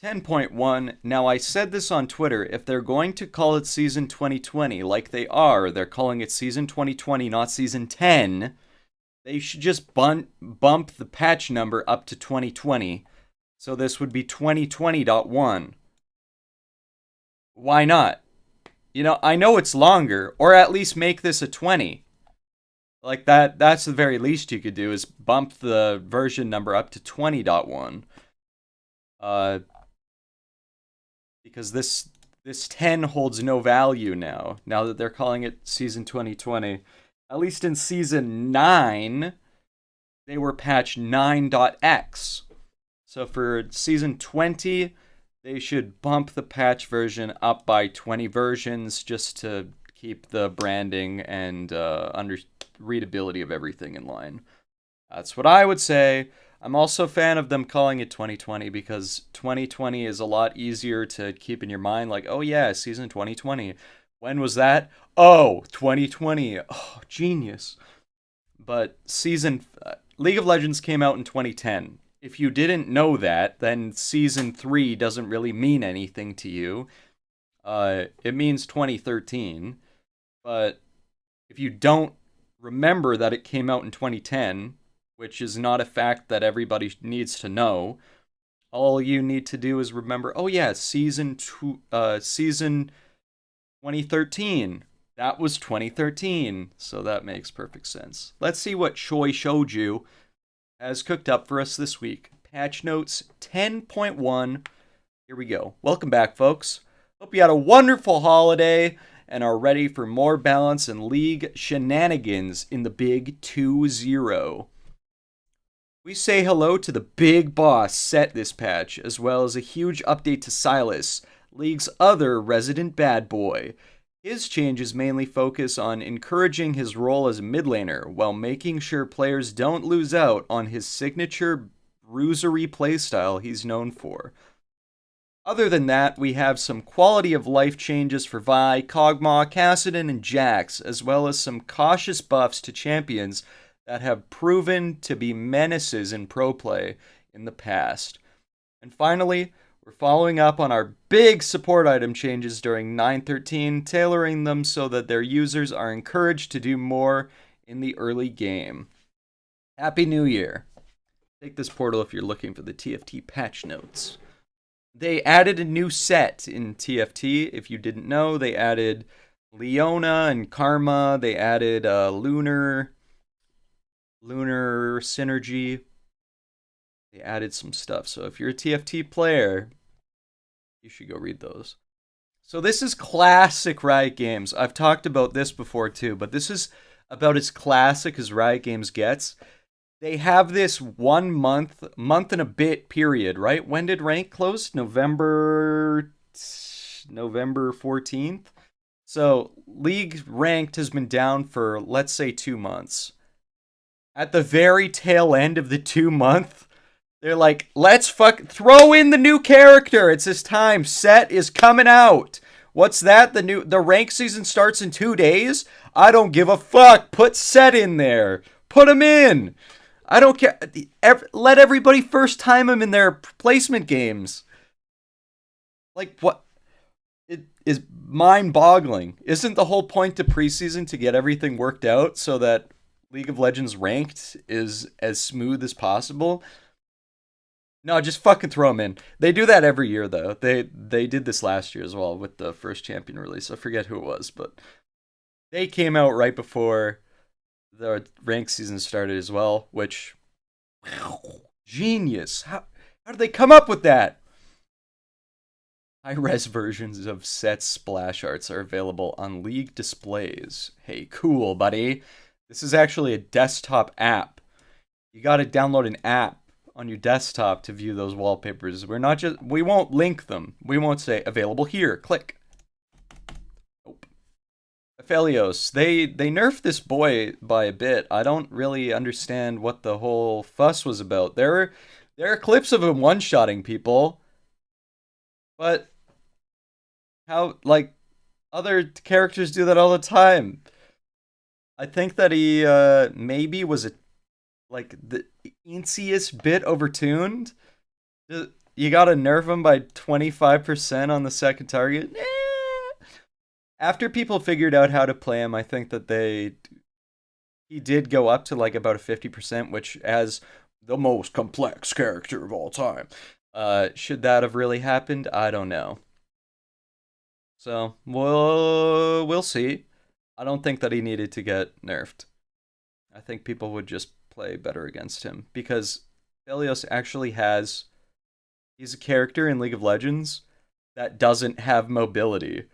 10.1. Now, I said this on Twitter. If they're going to call it Season 2020, like they are, they're calling it Season 2020, not Season 10. They should just bump the patch number up to 2020. So this would be 2020.1. Why not? I know it's longer, or at least make this a 20. Like that's the very least you could do is bump the version number up to 20.1. Uh, because this 10 holds no value now that they're calling it Season 2020. At least in Season 9, they were patch 9.x. So for Season 20, they should bump the patch version up by 20 versions just to keep the branding and readability of everything in line. That's what I would say. I'm also a fan of them calling it 2020 because 2020 is a lot easier to keep in your mind. Like, oh yeah, Season 2020. When was that? Oh, 2020. Oh, genius. But League of Legends came out in 2010. If you didn't know that, then Season 3 doesn't really mean anything to you. It means 2013. But if you don't remember that it came out in 2010, which is not a fact that everybody needs to know, all you need to do is remember, oh yeah, season 2013. That was 2013, so that makes perfect sense. Let's see what Choi Shouju has cooked up for us this week. Patch notes 10.1. Here we go. Welcome back, folks. Hope you had a wonderful holiday and are ready for more balance and league shenanigans in the big 2-0. We say hello to the big boss Sett this patch, as well as a huge update to Sylas, League's other resident bad boy. His changes mainly focus on encouraging his role as a mid laner, while making sure players don't lose out on his signature bruisery playstyle he's known for. Other than that, we have some quality of life changes for Vi, Kog'Maw, Kassadin, and Jax, as well as some cautious buffs to champions that have proven to be menaces in pro play in the past. And finally, we're following up on our big support item changes during 9.13, tailoring them so that their users are encouraged to do more in the early game. Happy New Year! Take this portal if you're looking for the TFT patch notes. They added a new set in TFT. If you didn't know, they added Leona and Karma. They added Lunar Synergy. They added some stuff. So if you're a TFT player, you should go read those. So this is classic Riot Games. I've talked about this before too, but this is about as classic as Riot Games gets. They have this 1 month and a bit period, right? When did rank close? November 14th. So League ranked has been down for, let's say, 2 months. At the very tail end of the 2 month, they're like, let's throw in the new character. It's his time. Sett is coming out. What's that? The rank season starts in 2 days? I don't give a fuck. Put Sett in there. Put him in. I don't care. Let everybody first time him in their placement games. Like, what? It is mind-boggling. Isn't the whole point to preseason to get everything worked out so that League of Legends ranked is as smooth as possible? No, just fucking throw him in. They do that every year, though. They did this last year as well with the first champion release. I forget who it was, but they came out right before the rank season started as well, which, wow, genius. How did they come up with that? High-res versions of Sett's splash arts are available on League displays. Hey, cool, buddy. This is actually a desktop app. You gotta download an app on your desktop to view those wallpapers. We won't link them. We won't say available here. Click. Aphelios, they nerfed this boy by a bit. I don't really understand what the whole fuss was about. There are clips of him one-shotting people, but how, like, other characters do that all the time. I think that he maybe was the insiest bit overtuned. you gotta nerf him by 25% on the second target. After people figured out how to play him, I think that he did go up to like about a 50%, which as the most complex character of all time. Should that have really happened? I don't know. So we'll see. I don't think that he needed to get nerfed. I think people would just play better against him because Aphelios actually he's a character in League of Legends that doesn't have mobility.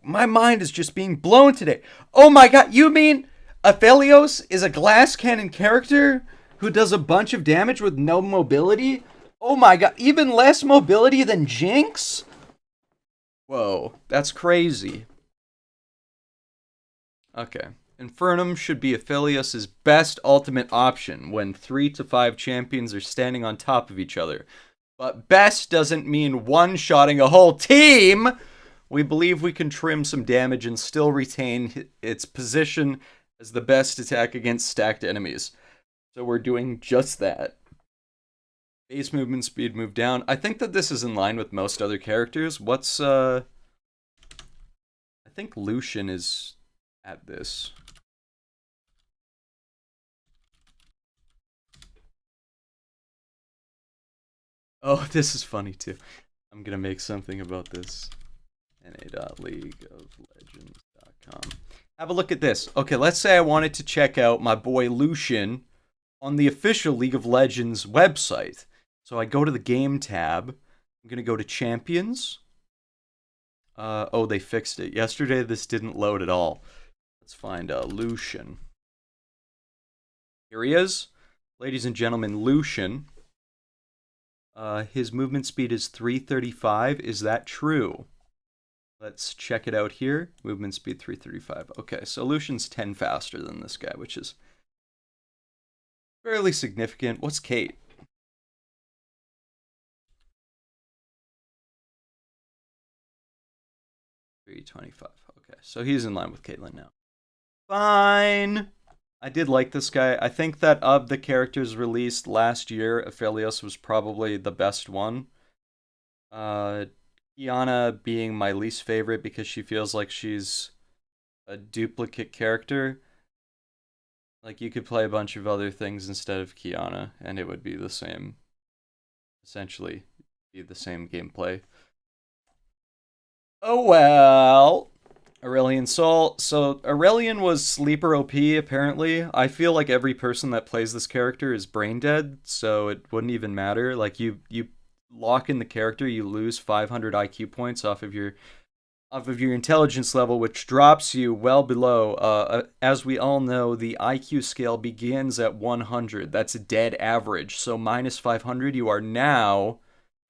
My mind is just being blown today. Oh my god, you mean Aphelios is a glass cannon character who does a bunch of damage with no mobility? Oh my god, even less mobility than Jinx? Whoa, that's crazy. Okay. Infernum should be Aphelios' best ultimate option when 3 to 5 champions are standing on top of each other. But best doesn't mean one-shotting a whole team! We believe we can trim some damage and still retain its position as the best attack against stacked enemies. So we're doing just that. Base movement speed move down. I think that this is in line with most other characters. I think Lucian is at this. Oh, this is funny too. I'm gonna make something about this. na.leagueoflegends.com. Have a look at this. Okay, let's say I wanted to check out my boy Lucian on the official League of Legends website. So I go to the game tab. I'm gonna go to champions. Oh, they fixed it. Yesterday this didn't load at all. Let's find Lucian. Here he is. Ladies and gentlemen, Lucian. His movement speed is 335. Is that true? Let's check it out here. Movement speed 335. Okay, so Lucian's 10 faster than this guy, which is fairly significant. What's Kate? $325. Okay, so he's in line with Caitlyn now. Fine. I did like this guy. I think that of the characters released last year, Aphelios was probably the best one. Kiana being my least favorite because she feels like she's a duplicate character. Like, you could play a bunch of other things instead of Kiana, and it would be the same. Essentially, be the same gameplay. Oh well. Aurelion Sol. So Aurelion was sleeper OP apparently. I feel like every person that plays this character is brain dead, so it wouldn't even matter. Like you lock in the character, you lose 500 IQ points off of your intelligence level, which drops you well below. As we all know, the IQ scale begins at 100. That's a dead average. So minus 500, you are now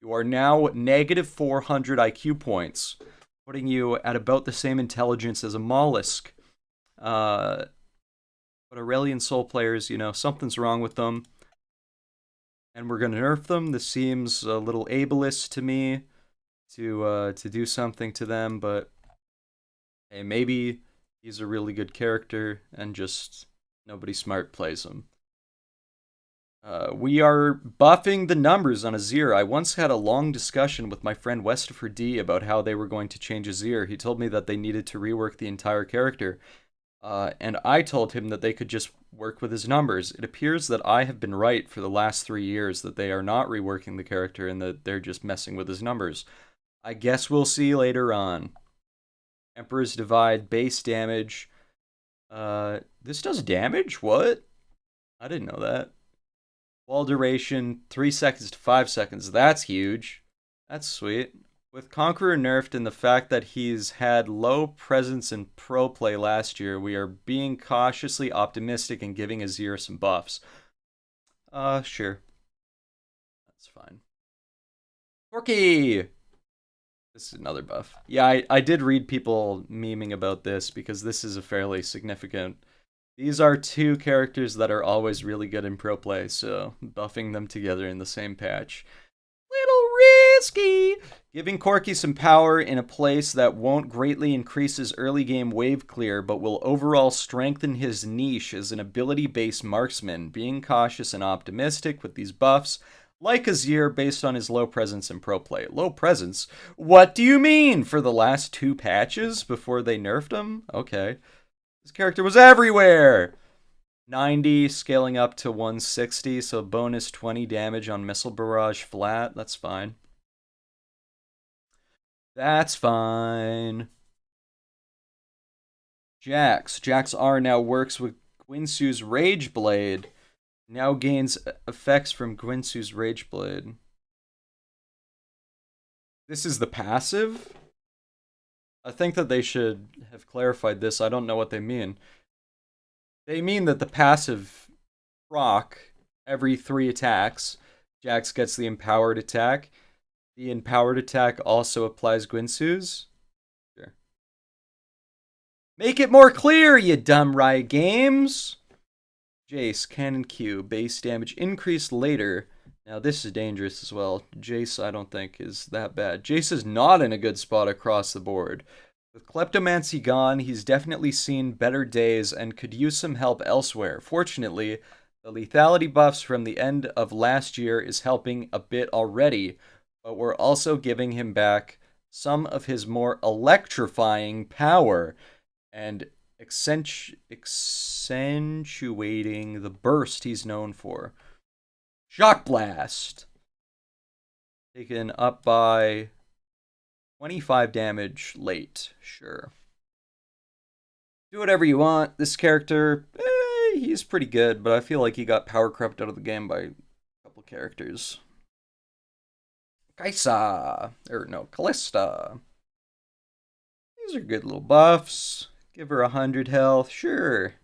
negative 400 IQ points, putting you at about the same intelligence as a mollusk. But Aurelion Sol players, something's wrong with them. And we're going to nerf them. This seems a little ableist to me to do something to them, but hey, maybe he's a really good character and just nobody smart plays him. We are buffing the numbers on Azir. I once had a long discussion with my friend Westifer D about how they were going to change Azir. He told me that they needed to rework the entire character. And I told him that they could just work with his numbers. It appears that I have been right for the last 3 years, that they are not reworking the character and that they're just messing with his numbers. I guess we'll see later on. Emperor's Divide, base damage. This does damage? What? I didn't know that. Wall duration, 3 seconds to 5 seconds. That's huge. That's sweet. With Conqueror nerfed and the fact that he's had low presence in pro play last year, we are being cautiously optimistic and giving Azir some buffs. Sure. That's fine. Corki! This is another buff. Yeah, I did read people memeing about this because this is a fairly significant... These are two characters that are always really good in pro play, so buffing them together in the same patch. Little risky! Giving Corki some power in a place that won't greatly increase his early game wave clear, but will overall strengthen his niche as an ability-based marksman. Being cautious and optimistic with these buffs. Like Azir based on his low presence and pro play. Low presence? What do you mean? For the last 2 patches before they nerfed him? Okay. This character was everywhere! 90 scaling up to 160, so bonus 20 damage on missile barrage flat. That's fine. That's fine. Jax. Jax R now works with Guinsoo's Rage Blade. Now gains effects from Guinsoo's Rage Blade. This is the passive? I think that they should have clarified this. I don't know what they mean. They mean that the passive proc every 3 attacks. Jax gets the empowered attack. The empowered attack also applies Guinsoo's. Sure. Make it more clear, you dumb Riot Games! Jace, Cannon Q, base damage increased later. Now this is dangerous as well. Jace, I don't think, is that bad. Jace is not in a good spot across the board. With Kleptomancy gone, he's definitely seen better days and could use some help elsewhere. Fortunately, the lethality buffs from the end of last year is helping a bit already, but we're also giving him back some of his more electrifying power and accentuating the burst he's known for. Shock Blast! Taken up by 25 damage late. Sure. Do whatever you want. This character, he's pretty good, but I feel like he got power crept out of the game by a couple characters. Kalista. These are good little buffs. Give her 100 health, sure.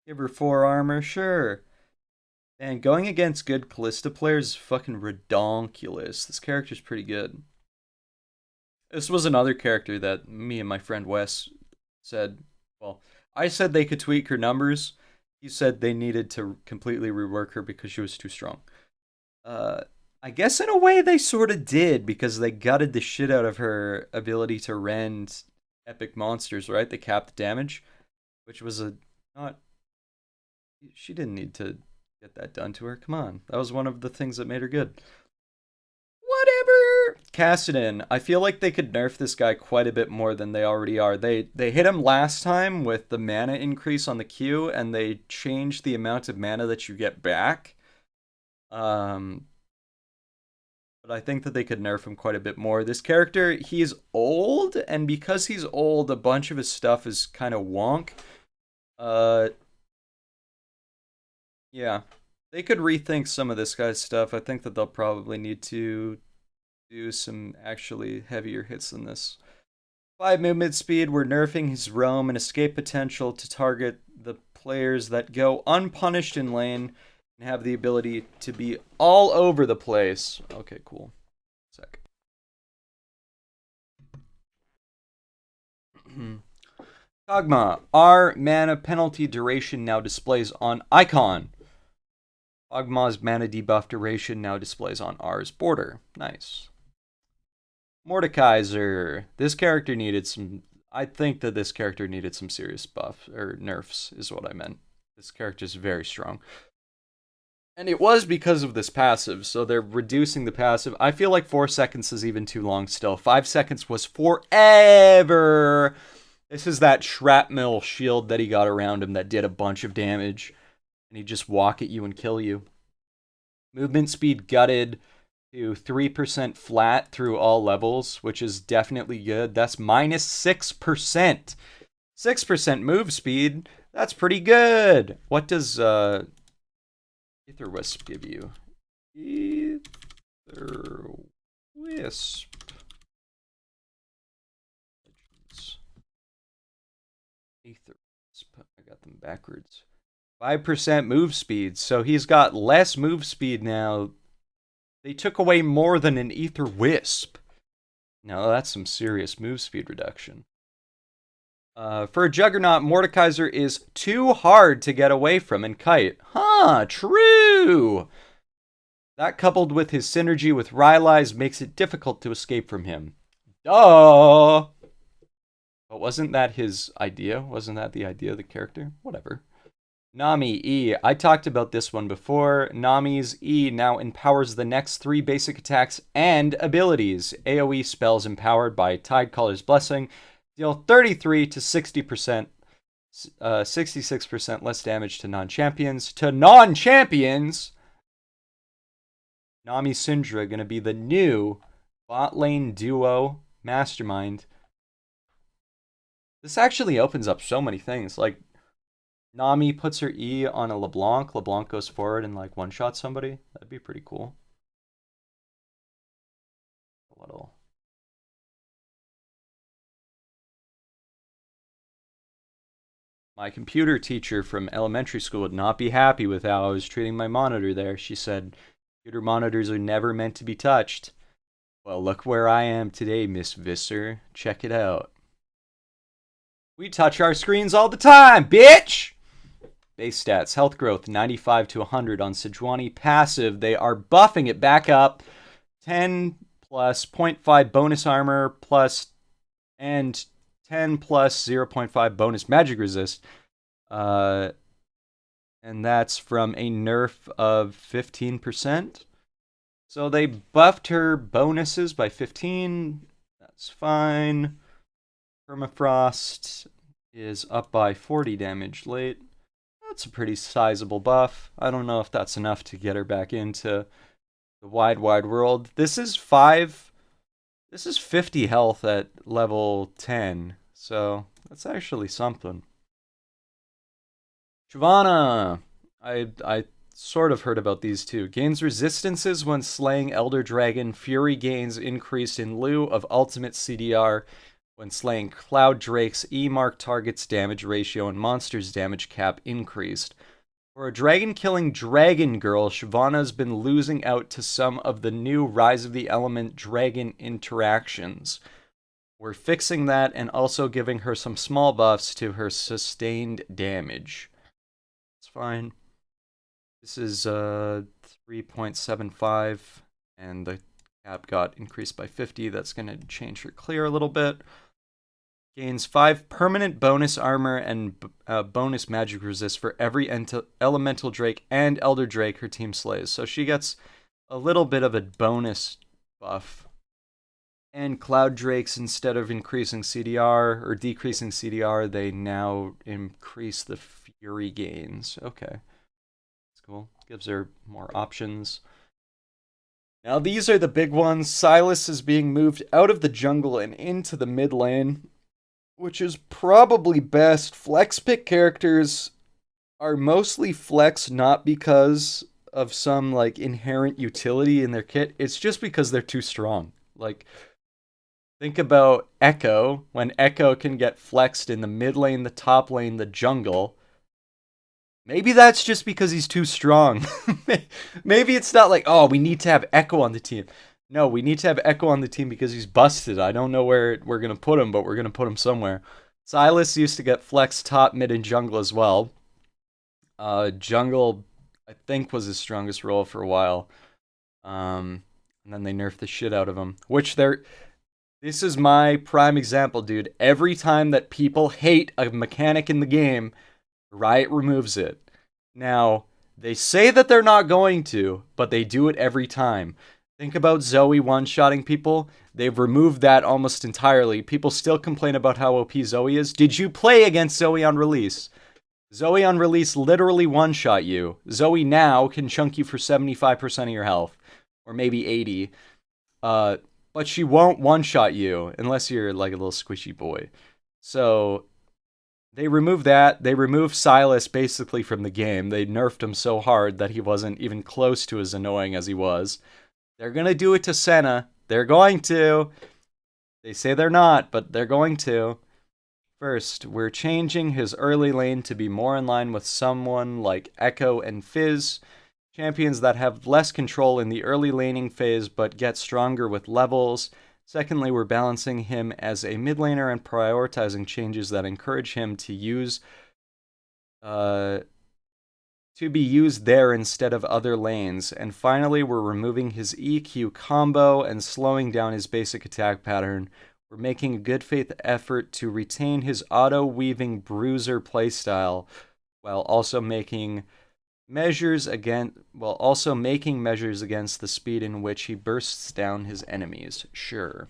Give her 4 armor, sure. And going against good Kalista players is fucking redonkulous. This character's pretty good. This was another character that me and my friend Wes said, well, I said they could tweak her numbers. He said they needed to completely rework her because she was too strong. I guess in a way they sort of did, because they gutted the shit out of her ability to rend epic monsters, right? They capped the damage, which was she didn't need to get that done to her. Come on. That was one of the things that made her good. Whatever. Kassadin. I feel like they could nerf this guy quite a bit more than they already are. They hit him last time with the mana increase on the Q, and they changed the amount of mana that you get back. But I think that they could nerf him quite a bit more. This character, he's old, and because he's old, a bunch of his stuff is kind of wonk. Yeah. They could rethink some of this guy's stuff. I think that they'll probably need to do some actually heavier hits than this. 5 movement speed, we're nerfing his roam and escape potential to target the players that go unpunished in lane and have the ability to be all over the place. Okay, cool. Sec. Kog'Maw. Our mana penalty duration now displays on icon. Kog'Maw's mana debuff duration now displays on R's border. Nice. Mordekaiser. This character needed some... I think that this character needed some serious buff, or nerfs, is what I meant. This character is very strong. And it was because of this passive, so they're reducing the passive. I feel like 4 seconds is even too long still. 5 seconds was forever! This is that shrapnel shield that he got around him that did a bunch of damage. And he'd just walk at you and kill you. Movement speed gutted to 3% flat through all levels, which is definitely good. That's minus 6%. 6% move speed. That's pretty good. What does Ether Wisp give you? Ether Wisp. Ether Wisp. I got them backwards. 5% move speed. So he's got less move speed now. They took away more than an Ether Wisp. Now that's some serious move speed reduction. For a Juggernaut, Mordekaiser is too hard to get away from in Kite. Huh, true! That coupled with his synergy with Rylai's makes it difficult to escape from him. Duh! But wasn't that his idea? Wasn't that the idea of the character? Whatever. Nami E. I talked about this one before. Nami's E now empowers the next 3 basic attacks and abilities. AoE spells empowered by Tidecaller's Blessing deal 33 to 60%, 66% less damage to non-champions. To non-champions! Nami Syndra gonna be the new bot lane duo mastermind. This actually opens up so many things. Like, Nami puts her E on a LeBlanc. LeBlanc goes forward and like one-shot somebody. That'd be pretty cool. A little. My computer teacher from elementary school would not be happy with how I was treating my monitor there. She said, computer monitors are never meant to be touched. Well, look where I am today, Miss Visser. Check it out. We touch our screens all the time, bitch! Base stats, health growth, 95 to 100 on Sejuani. Passive, they are buffing it back up. 10 plus 0.5 bonus armor plus and 10 plus 0.5 bonus magic resist. And that's from a nerf of 15%. So they buffed her bonuses by 15. That's fine. Permafrost is up by 40 damage late. That's a pretty sizable buff. I don't know if that's enough to get her back into the wide world. This is 50 health at level 10. So that's actually something. Shyvana. I sort of heard about these two. Gains resistances when slaying Elder Dragon. Fury gains increased in lieu of ultimate CDR. When slaying Cloud Drakes, E-mark targets damage ratio and monsters damage cap increased. For a dragon-killing dragon girl, Shyvana's been losing out to some of the new Rise of the Element dragon interactions. We're fixing that and also giving her some small buffs to her sustained damage. It's fine. This is 3.75, and the cap got increased by 50. That's going to change her clear a little bit. Gains 5 permanent bonus armor and bonus magic resist for every elemental drake and elder drake her team slays. So she gets a little bit of a bonus buff. And cloud drakes, instead of increasing CDR or decreasing CDR, they now increase the fury gains. Okay. That's cool. Gives her more options. Now these are the big ones. Sylas is being moved out of the jungle and into the mid lane, which is probably best. Flex pick characters are mostly flex not because of some like inherent utility in their kit. It's just because they're too strong. Like, think about Echo. When Echo can get flexed in the mid lane, the top lane, the jungle, maybe that's just because he's too strong. Maybe it's not like, oh, we need to have Echo on the team. No, we need to have Echo on the team because he's busted. I don't know where we're going to put him, but we're going to put him somewhere. Sylas used to get flex top, mid, and jungle as well. Jungle, I think, was his strongest role for a while. And then they nerfed the shit out of him. This is my prime example, dude. Every time that people hate a mechanic in the game, Riot removes it. Now, they say that they're not going to, but they do it every time. Think about Zoe one-shotting people. They've removed that almost entirely. People still complain about how OP Zoe is. Did you play against Zoe on release? Zoe on release literally one-shot you. Zoe now can chunk you for 75% of your health. Or maybe 80. But she won't one-shot you unless you're like a little squishy boy. So they removed that. They removed Sylas basically from the game. They nerfed him so hard that he wasn't even close to as annoying as he was. They're going to do it to Senna. They're going to. They say they're not, but they're going to. First, we're changing his early lane to be more in line with someone like Echo and Fizz, champions that have less control in the early laning phase but get stronger with levels. Secondly, we're balancing him as a mid laner and prioritizing changes that encourage him to be used there instead of other lanes. And finally, we're removing his EQ combo and slowing down his basic attack pattern. We're making a good faith effort to retain his auto-weaving bruiser playstyle. while also making measures against the speed in which he bursts down his enemies. Sure.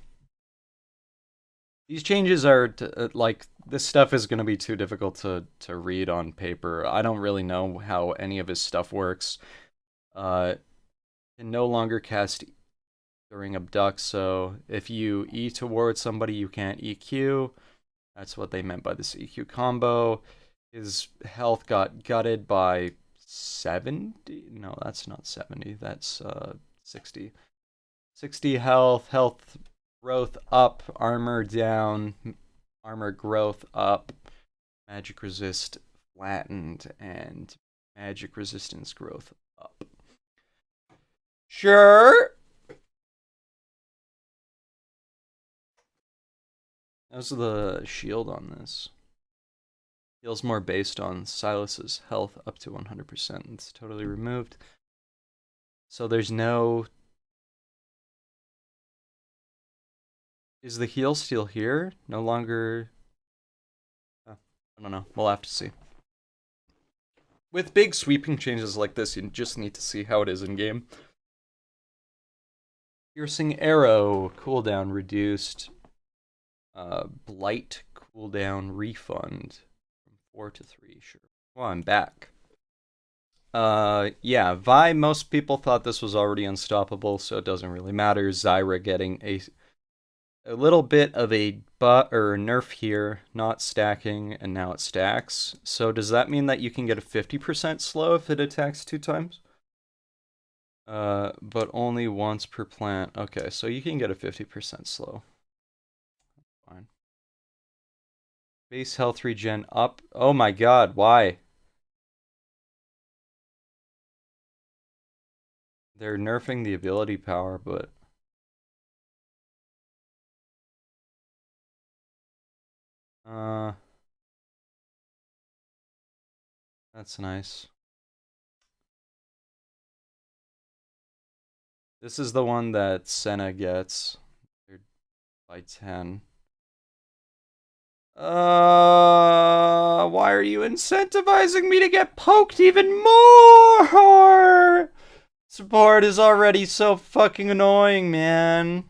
These changes are like, this stuff is going to be too difficult to read on paper. I don't really know how any of his stuff works. Can no longer cast during abduct, so if you E towards somebody, you can't EQ. That's what they meant by this EQ combo. His health got gutted by 70? No, that's not 70. That's 60. 60 health. Health growth up. Armor down. Armor growth up. Magic resist flattened. And magic resistance growth up. Sure. How's the shield on this? Feels more based on Sylas's health up to 100%. It's totally removed. So there's no... Is the heal still here? No longer... I don't know. We'll have to see. With big sweeping changes like this, you just need to see how it is in game. Piercing arrow, cooldown reduced. Blight cooldown refund from 4 to 3. Sure. Well, I'm back. Yeah, Vi, most people thought this was already unstoppable, so it doesn't really matter. Zyra getting a little bit of a nerf here, not stacking, and now it stacks. So does that mean that you can get a 50% slow if it attacks 2 times? But only once per plant. Okay, so you can get a 50% slow. Fine. Base health regen up. Oh my god, why? They're nerfing the ability power, but... That's nice. This is the one that Senna gets. By 10. Why are you incentivizing me to get poked even more? Support is already so fucking annoying, man.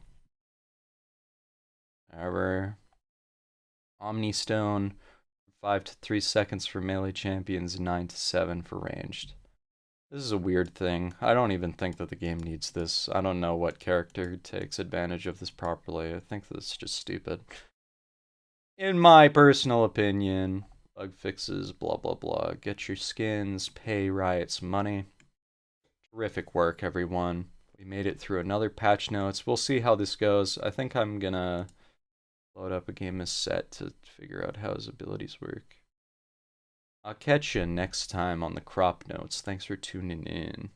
Whatever. Omni Stone, 5 to 3 seconds for melee champions, 9 to 7 for ranged. This is a weird thing. I don't even think that the game needs this. I don't know what character takes advantage of this properly. I think that's just stupid. In my personal opinion, bug fixes, blah blah blah. Get your skins, pay Riot some money. Terrific work, everyone. We made it through another patch notes. We'll see how this goes. I think I'm gonna load up a game as Sett to figure out how his abilities work. I'll catch you next time on the Cropnotes. Thanks for tuning in.